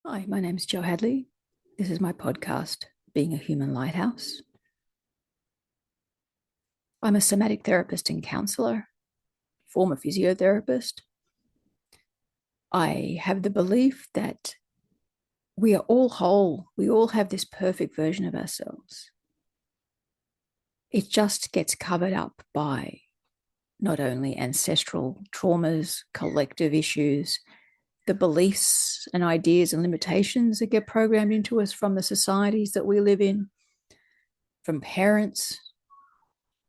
Hi, my name is Jo Hadley. This is my podcast, Being a Human Lighthouse. I'm a somatic therapist and counselor, former physiotherapist. I have the belief that we are all whole. We all have this perfect version of ourselves. It just gets covered up by not only ancestral traumas, collective issues, the beliefs and ideas and limitations that get programmed into us from the societies that we live in, from parents,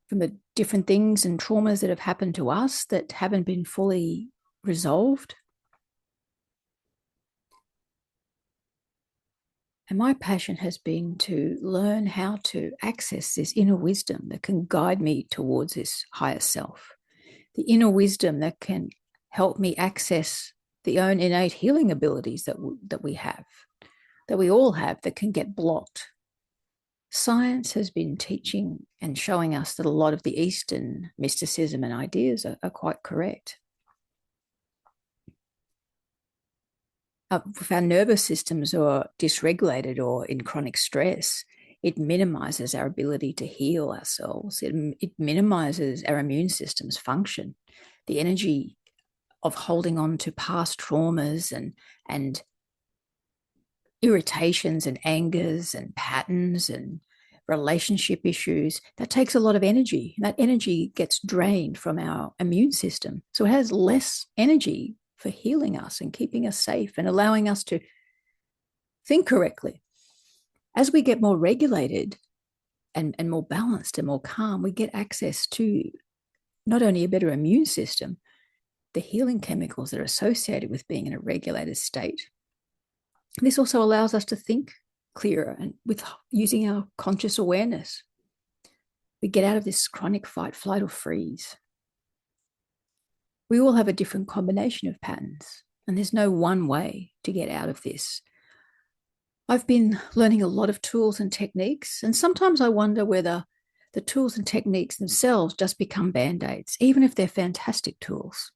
from the different things and traumas that have happened to us that haven't been fully resolved. And my passion has been to learn how to access this inner wisdom that can guide me towards this higher self, the inner wisdom that can help me access the own innate healing abilities that we have, that we all have, that can get blocked. Science has been teaching and showing us that a lot of the Eastern mysticism and ideas are quite correct. If our nervous systems are dysregulated or in chronic stress, it minimizes our ability to heal ourselves. It minimizes our immune system's function. The energy of holding on to past traumas and irritations and angers and patterns and relationship issues, that takes a lot of energy. That energy gets drained from our immune system. So it has less energy for healing us and keeping us safe and allowing us to think correctly. As we get more regulated and more balanced and more calm, we get access to not only a better immune system, the healing chemicals that are associated with being in a regulated state. This also allows us to think clearer and with using our conscious awareness. We get out of this chronic fight, flight, or freeze. We all have a different combination of patterns, and there's no one way to get out of this. I've been learning a lot of tools and techniques, and sometimes I wonder whether the tools and techniques themselves just become band-aids, even if they're fantastic tools.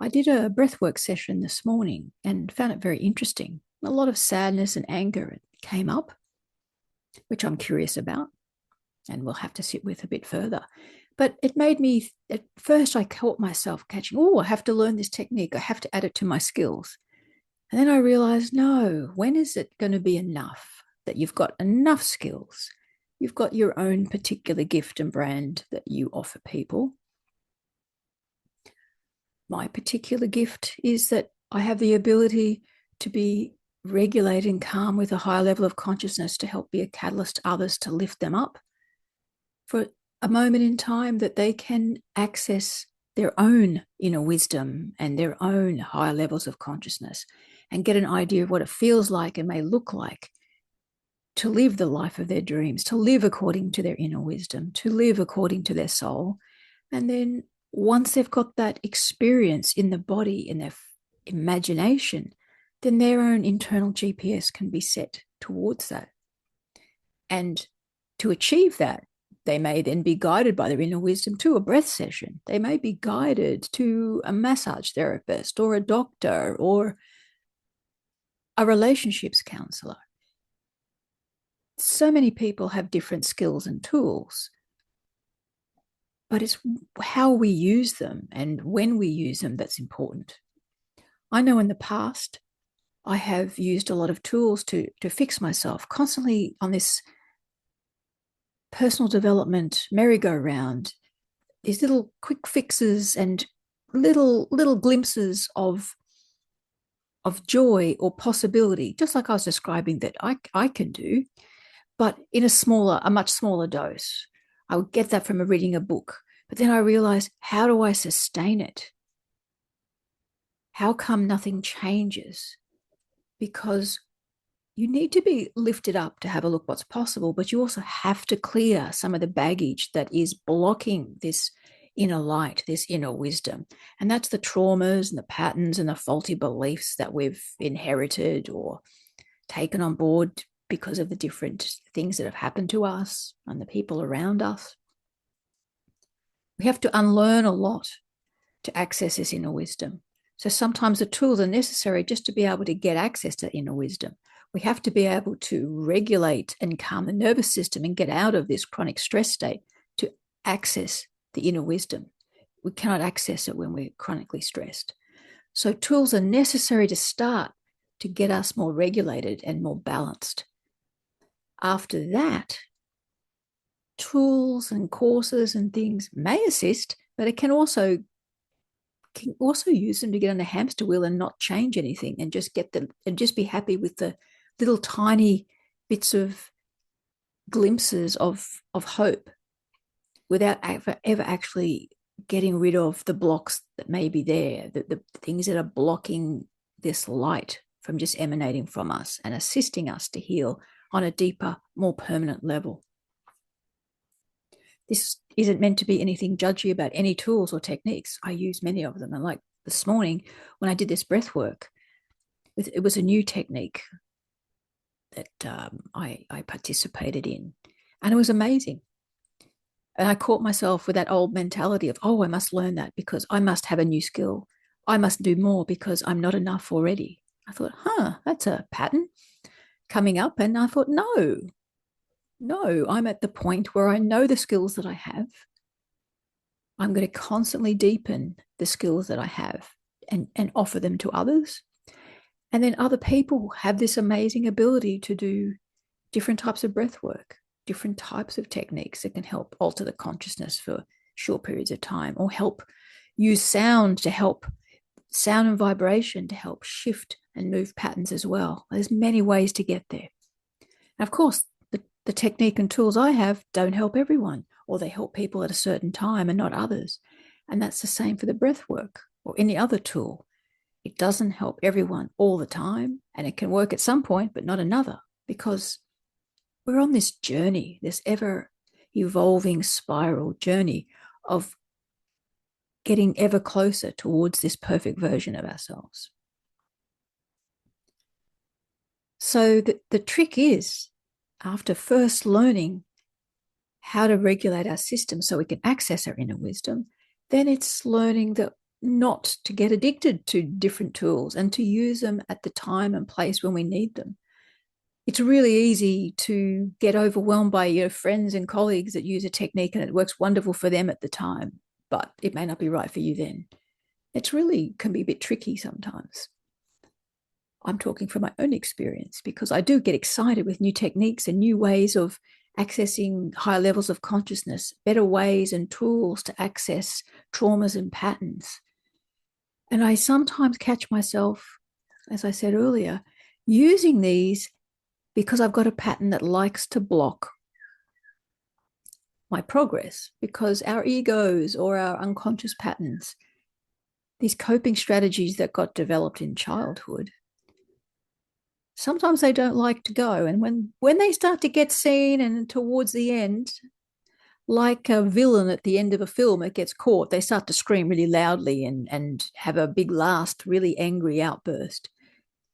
I did a breathwork session this morning and found it very interesting. A lot of sadness and anger came up, which I'm curious about and we'll have to sit with a bit further. But it made me, at first, I caught myself catching, oh, I have to learn this technique. I have to add it to my skills. And then I realized, no, when is it going to be enough that you've got enough skills? You've got your own particular gift and brand that you offer people. My particular gift is that I have the ability to be regulated and calm with a high level of consciousness to help be a catalyst to others to lift them up for a moment in time that they can access their own inner wisdom and their own higher levels of consciousness and get an idea of what it feels like and may look like to live the life of their dreams, to live according to their inner wisdom, to live according to their soul. And then once they've got that experience in the body, in their imagination, then their own internal GPS can be set towards that. And to achieve that, they may then be guided by their inner wisdom to a breath session. They may be guided to a massage therapist or a doctor or a relationships counselor. So many people have different skills and tools, but it's how we use them and when we use them that's important. I know in the past, I have used a lot of tools to fix myself, constantly on this personal development merry-go-round, these little quick fixes and little glimpses of joy or possibility, just like I was describing that I can do, but in a much smaller dose. I would get that from reading a book. But then I realized, how do I sustain it? How come nothing changes? Because you need to be lifted up to have a look what's possible, but you also have to clear some of the baggage that is blocking this inner light, this inner wisdom. And that's the traumas and the patterns and the faulty beliefs that we've inherited or taken on board because of the different things that have happened to us and the people around us. We have to unlearn a lot to access this inner wisdom. So sometimes the tools are necessary just to be able to get access to inner wisdom. We have to be able to regulate and calm the nervous system and get out of this chronic stress state to access the inner wisdom. We cannot access it when we're chronically stressed. So tools are necessary to start to get us more regulated and more balanced. After that, tools and courses and things may assist, but it can also use them to get on a hamster wheel and not change anything and just be happy with the little tiny bits of glimpses of hope without ever actually getting rid of the blocks that may be there, the things that are blocking this light from just emanating from us and assisting us to heal on a deeper, more permanent level. This isn't meant to be anything judgy about any tools or techniques. I use many of them. And like this morning, when I did this breath work, it was a new technique that I participated in. And it was amazing. And I caught myself with that old mentality of, oh, I must learn that because I must have a new skill. I must do more because I'm not enough already. I thought, that's a pattern coming up. And I thought, no, I'm at the point where I know the skills that I have. I'm going to constantly deepen the skills that I have and offer them to others. And then other people have this amazing ability to do different types of breath work, different types of techniques that can help alter the consciousness for short periods of time, or help use sound and vibration to help shift and move patterns as well. There's many ways to get there. And of course, the technique and tools I have don't help everyone, or they help people at a certain time and not others. And that's the same for the breath work or any other tool. It doesn't help everyone all the time, and it can work at some point, but not another, because we're on this journey, this ever evolving spiral journey of getting ever closer towards this perfect version of ourselves. So the trick is, after first learning how to regulate our system so we can access our inner wisdom, then it's learning that not to get addicted to different tools and to use them at the time and place when we need them. It's really easy to get overwhelmed by your friends and colleagues that use a technique and it works wonderful for them at the time, but it may not be right for you then. It's really can be a bit tricky sometimes. I'm talking from my own experience because I do get excited with new techniques and new ways of accessing higher levels of consciousness, better ways and tools to access traumas and patterns. And I sometimes catch myself, as I said earlier, using these because I've got a pattern that likes to block my progress, because our egos or our unconscious patterns, these coping strategies that got developed in childhood, sometimes they don't like to go. And when they start to get seen and towards the end, like a villain at the end of a film that gets caught, they start to scream really loudly and have a big last, really angry outburst.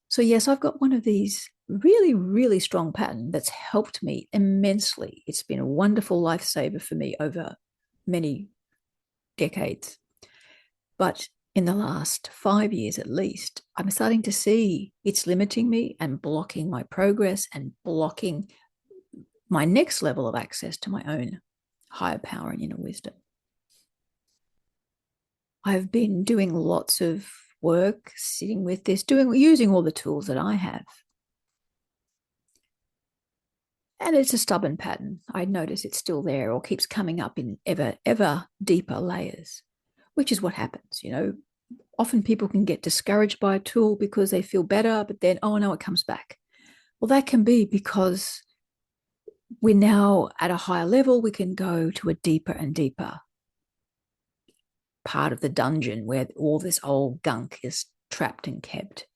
So yes, I've got one of these really, really strong pattern that's helped me immensely. It's been a wonderful lifesaver for me over many decades. But in the last 5 years at least, I'm starting to see it's limiting me and blocking my progress and blocking my next level of access to my own higher power and inner wisdom. I've been doing lots of work, sitting with this, using all the tools that I have. And it's a stubborn pattern. I notice it's still there or keeps coming up in ever deeper layers, which is what happens. Often people can get discouraged by a tool because they feel better, but then, oh no, it comes back. Well, that can be because we're now at a higher level. We can go to a deeper and deeper part of the dungeon where all this old gunk is trapped and kept.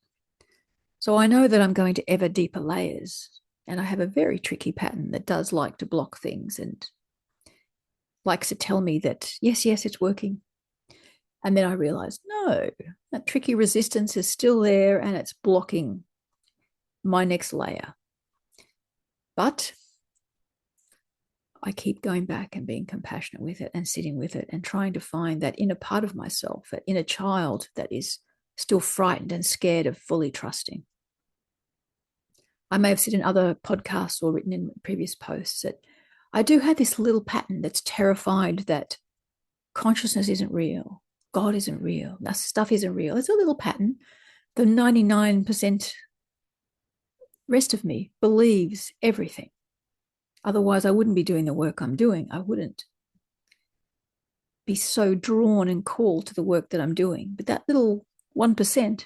So I know that I'm going to ever deeper layers, and I have a very tricky pattern that does like to block things and likes to tell me that, yes, it's working. And then I realize, no, that tricky resistance is still there and it's blocking my next layer. But I keep going back and being compassionate with it and sitting with it and trying to find that inner part of myself, that inner child that is still frightened and scared of fully trusting. I may have said in other podcasts or written in previous posts that I do have this little pattern that's terrified that consciousness isn't real, God isn't real, that stuff isn't real. It's a little pattern. The 99% rest of me believes everything. Otherwise, I wouldn't be doing the work I'm doing. I wouldn't be so drawn and called to the work that I'm doing. But that little 1%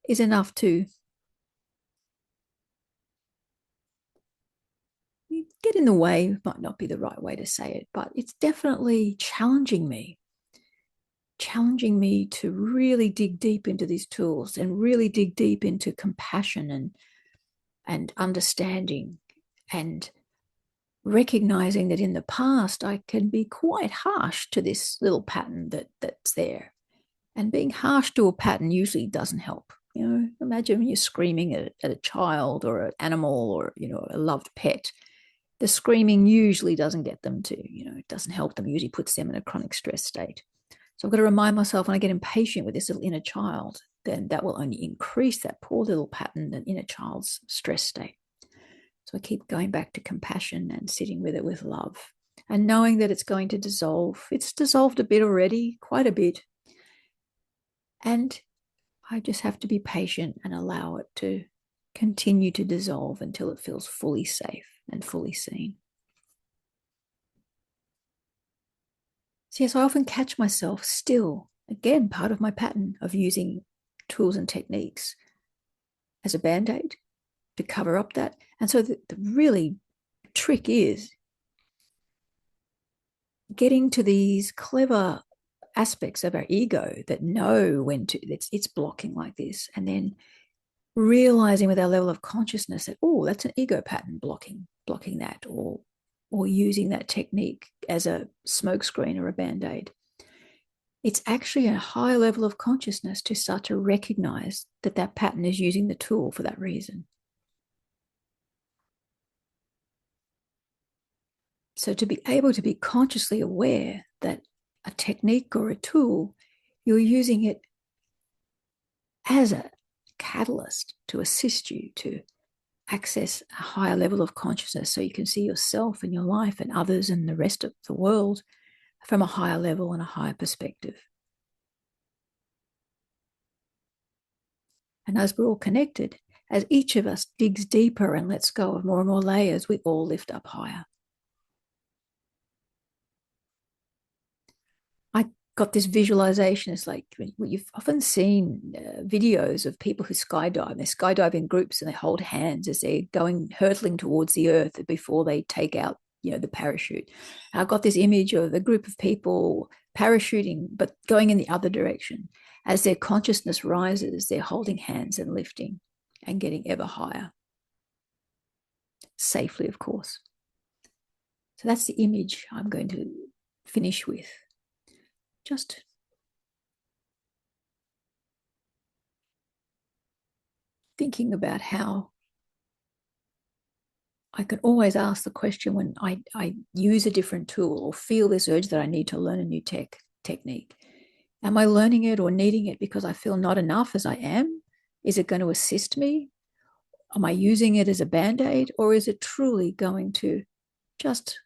is enough to get in the way. Might not be the right way to say it, but it's definitely challenging me to really dig deep into these tools and really dig deep into compassion and understanding, and recognizing that in the past I can be quite harsh to this little pattern that's there. And being harsh to a pattern usually doesn't help. Imagine when you're screaming at a child or an animal or, a loved pet. The screaming usually doesn't get them to, it doesn't help them. It usually puts them in a chronic stress state. So I've got to remind myself, when I get impatient with this little inner child, then that will only increase that poor little pattern, that inner child's stress state. So I keep going back to compassion and sitting with it with love and knowing that it's going to dissolve. It's dissolved a bit already, quite a bit. And I just have to be patient and allow it to continue to dissolve until it feels fully safe and fully seen. So yes, I often catch myself still, again, part of my pattern of using tools and techniques as a band-aid to cover up that. And so the really trick is getting to these clever aspects of our ego that know when to, it's blocking like this, and then realizing with our level of consciousness that, oh, that's an ego pattern blocking that, or using that technique as a smokescreen or a band-aid. It's actually a high level of consciousness to start to recognize that that pattern is using the tool for that reason. So to be able to be consciously aware that a technique or a tool, you're using it as a catalyst to assist you to access a higher level of consciousness, so you can see yourself and your life and others and the rest of the world from a higher level and a higher perspective. And as we're all connected, as each of us digs deeper and lets go of more and more layers, we all lift up higher. I got this visualization. It's like, you've often seen videos of people who skydive. They skydive in groups and they hold hands as they're hurtling towards the earth before they take out, the parachute. And I've got this image of a group of people parachuting, but going in the other direction. As their consciousness rises, they're holding hands and lifting and getting ever higher. Safely, of course. So that's the image I'm going to finish with. Just thinking about how I can always ask the question when I use a different tool or feel this urge that I need to learn a new technique. Am I learning it or needing it because I feel not enough as I am? Is it going to assist me? Am I using it as a band-aid, or is it truly going to just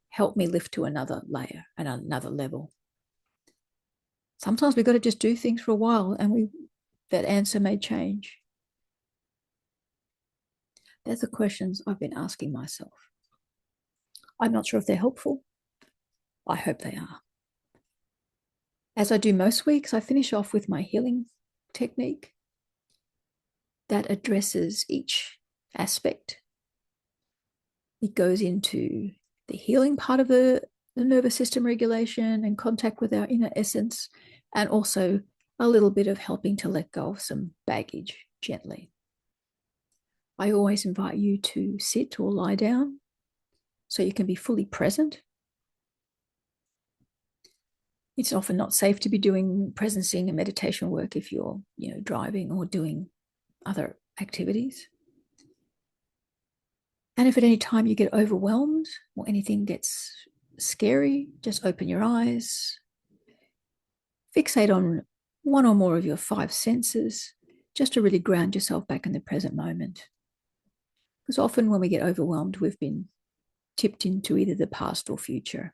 help me lift to another layer and another level? Sometimes we've got to just do things for a while and that answer may change. Those are questions I've been asking myself. I'm not sure if they're helpful. I hope they are. As I do most weeks, I finish off with my healing technique that addresses each aspect. It goes into the healing part of the nervous system regulation and contact with our inner essence, and also a little bit of helping to let go of some baggage gently. I always invite you to sit or lie down so you can be fully present. It's often not safe to be doing presencing and meditation work if you're, driving or doing other activities. And if at any time you get overwhelmed or anything gets scary, just open your eyes, fixate on one or more of your five senses, just to really ground yourself back in the present moment. Because often when we get overwhelmed, we've been tipped into either the past or future.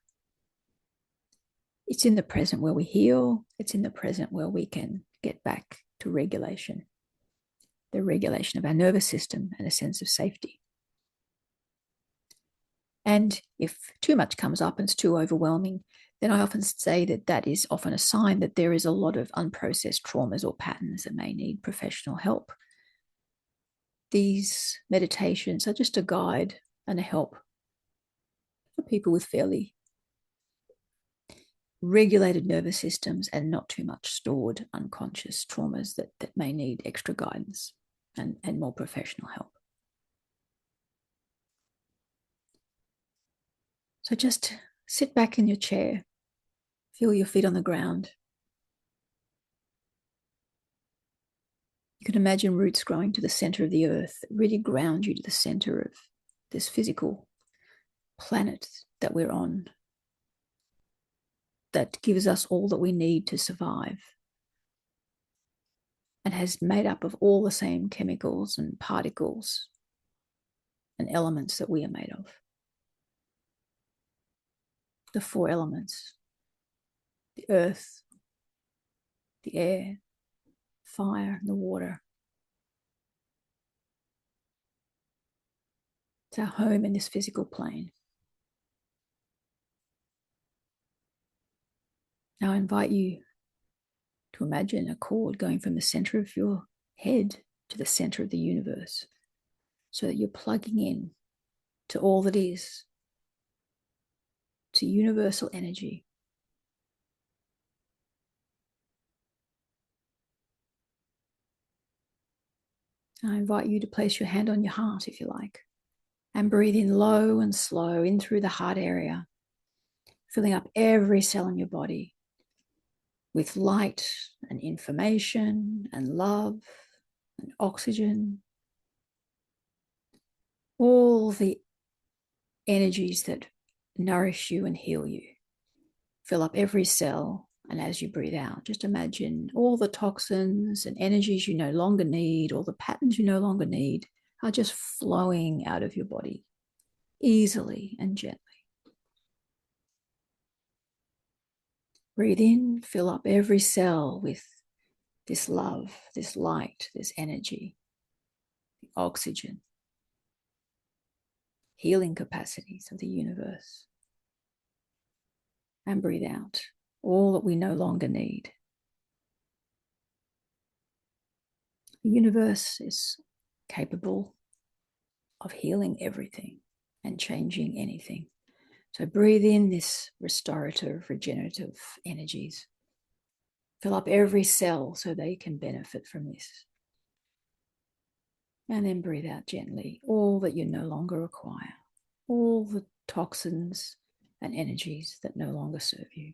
It's in the present where we heal. It's in the present where we can get back to regulation, the regulation of our nervous system and a sense of safety. And if too much comes up and it's too overwhelming, then I often say that that is often a sign that there is a lot of unprocessed traumas or patterns that may need professional help. These meditations are just a guide and a help for people with fairly regulated nervous systems and not too much stored unconscious traumas that may need extra guidance and more professional help. So just sit back in your chair, feel your feet on the ground. You can imagine roots growing to the center of the earth that really ground you to the center of this physical planet that we're on, that gives us all that we need to survive and has made up of all the same chemicals and particles and elements that we are made of. The four elements: the earth, the air, fire, and the water. It's our home in this physical plane. Now I invite you to imagine a cord going from the center of your head to the center of the universe, so that you're plugging in to all that is, to universal energy. I invite you to place your hand on your heart, if you like, and breathe in low and slow in through the heart area, filling up every cell in your body with light and information and love and oxygen, all the energies that nourish you and heal you. Fill up every cell, and as you breathe out, just imagine all the toxins and energies you no longer need, all the patterns you no longer need, are just flowing out of your body easily and gently. Breathe in, fill up every cell with this love, this light, this energy, the oxygen, healing capacities of the universe. And breathe out all that we no longer need. The universe is capable of healing everything and changing anything. So breathe in this restorative, regenerative energies. Fill up every cell so they can benefit from this. And then breathe out gently all that you no longer require, all the toxins and energies that no longer serve you.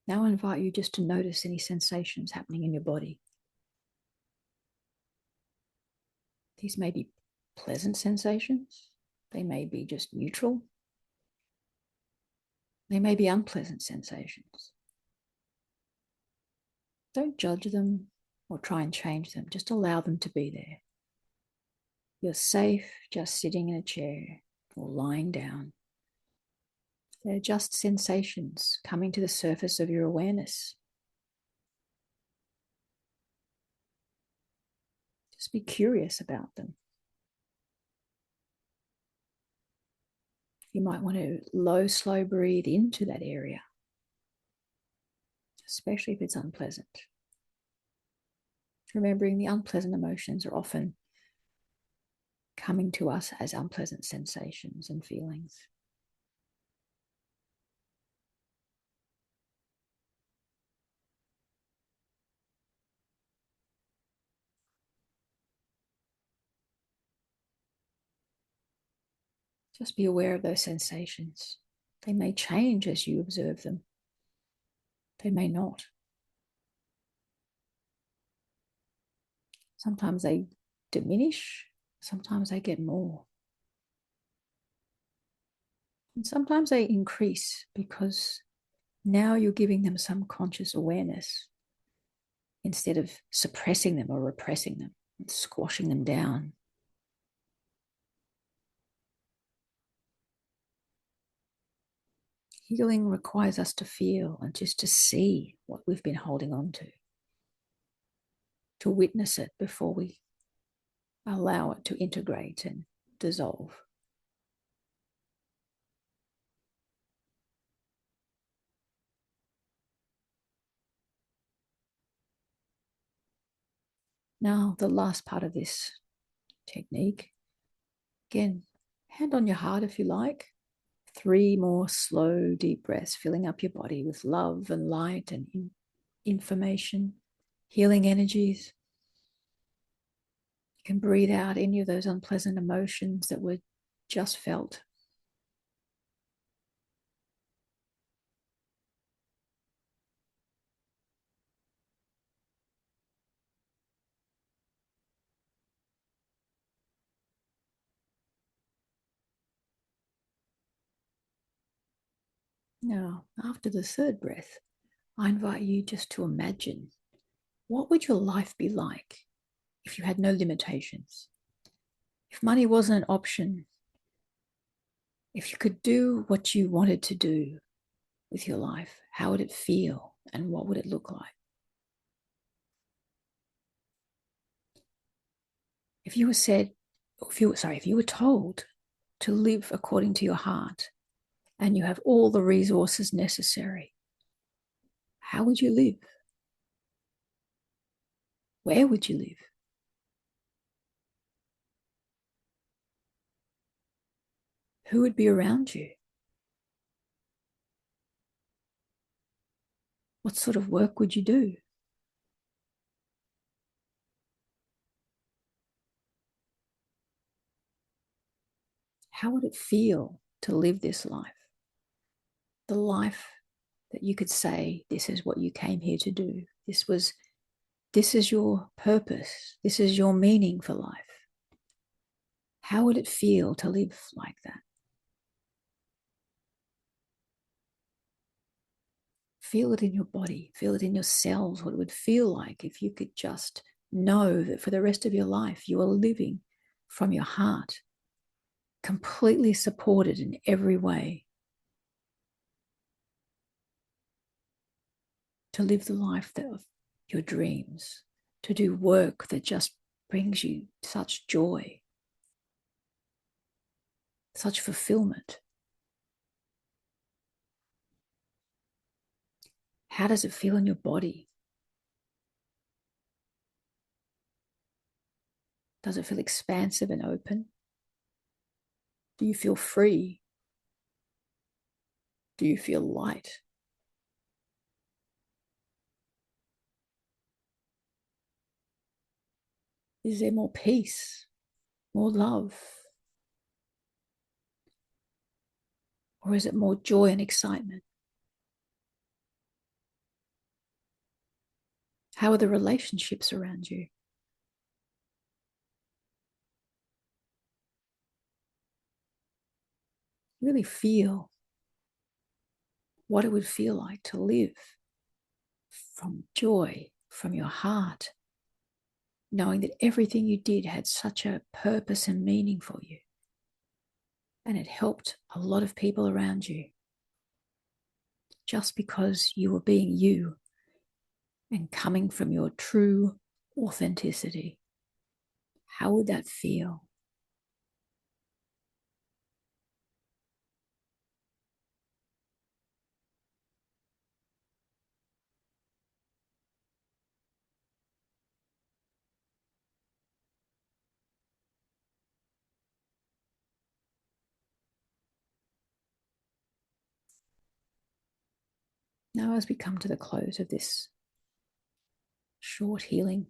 Now I invite you just to notice any sensations happening in your body. These may be pleasant sensations. They may be just neutral. They may be unpleasant sensations. Don't judge them or try and change them. Just allow them to be there. You're safe just sitting in a chair or lying down. They're just sensations coming to the surface of your awareness. Just be curious about them. You might want to low, slow breathe into that area, especially if it's unpleasant. Remembering the unpleasant emotions are often coming to us as unpleasant sensations and feelings. Just be aware of those sensations. They may change as you observe them. They may not. Sometimes they diminish, sometimes they get more. And sometimes they increase because now you're giving them some conscious awareness instead of suppressing them or repressing them and squashing them down. Healing requires us to feel and just to see what we've been holding on to witness it before we allow it to integrate and dissolve. Now, the last part of this technique, again, hand on your heart if you like. 3 more slow, deep breaths, filling up your body with love and light and information, healing energies. You can breathe out any of those unpleasant emotions that were just felt. Now, after the 3rd breath, I invite you just to imagine, what would your life be like if you had no limitations? If money wasn't an option, if you could do what you wanted to do with your life, how would it feel and what would it look like? If you were said, if you were told to live according to your heart and you have all the resources necessary, how would you live? Where would you live? Who would be around you? What sort of work would you do? How would it feel to live this life? The life that you could say, this is what you came here to do. This is your purpose. This is your meaning for life. How would it feel to live like that? Feel it in your body, feel it in your cells, what it would feel like if you could just know that for the rest of your life you are living from your heart, completely supported in every way, to live the life of your dreams, to do work that just brings you such joy, such fulfillment. How does it feel in your body? Does it feel expansive and open? Do you feel free? Do you feel light? Is there more peace, more love? Or is it more joy and excitement? How are the relationships around you? Really feel what it would feel like to live from joy, from your heart, knowing that everything you did had such a purpose and meaning for you. And it helped a lot of people around you just because you were being you and coming from your true authenticity. How would that feel? Now, as we come to the close of this short healing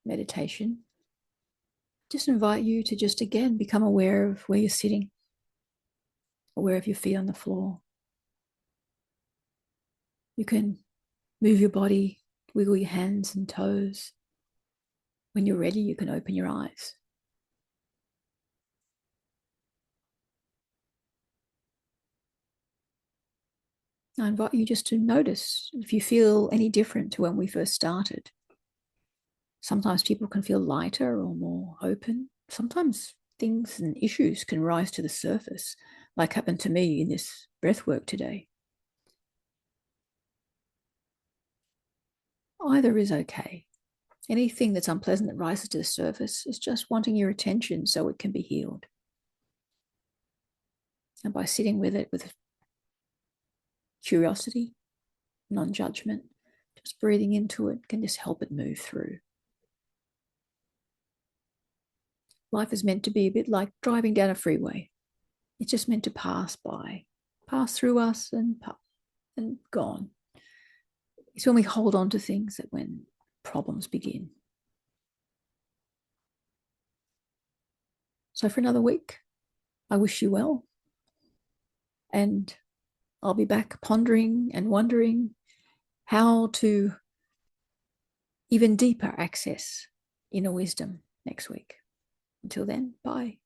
meditation, just invite you to just again become aware of where you're sitting, aware of your feet on the floor. You can move your body, wiggle your hands and toes. When you're ready, you can open your eyes. I invite you just to notice if you feel any different to when we first started. Sometimes people can feel lighter or more open. Sometimes things and issues can rise to the surface, like happened to me in this breath work today. Either is okay. Anything that's unpleasant that rises to the surface is just wanting your attention so it can be healed. And by sitting with it with curiosity, non-judgment, just breathing into it can just help it move through. Life is meant to be a bit like driving down a freeway. It's just meant to pass by, pass through us and gone. It's when we hold on to things that when problems begin. So for another week, I wish you well. And I'll be back pondering and wondering how to even deeper access inner wisdom next week. Until then, bye.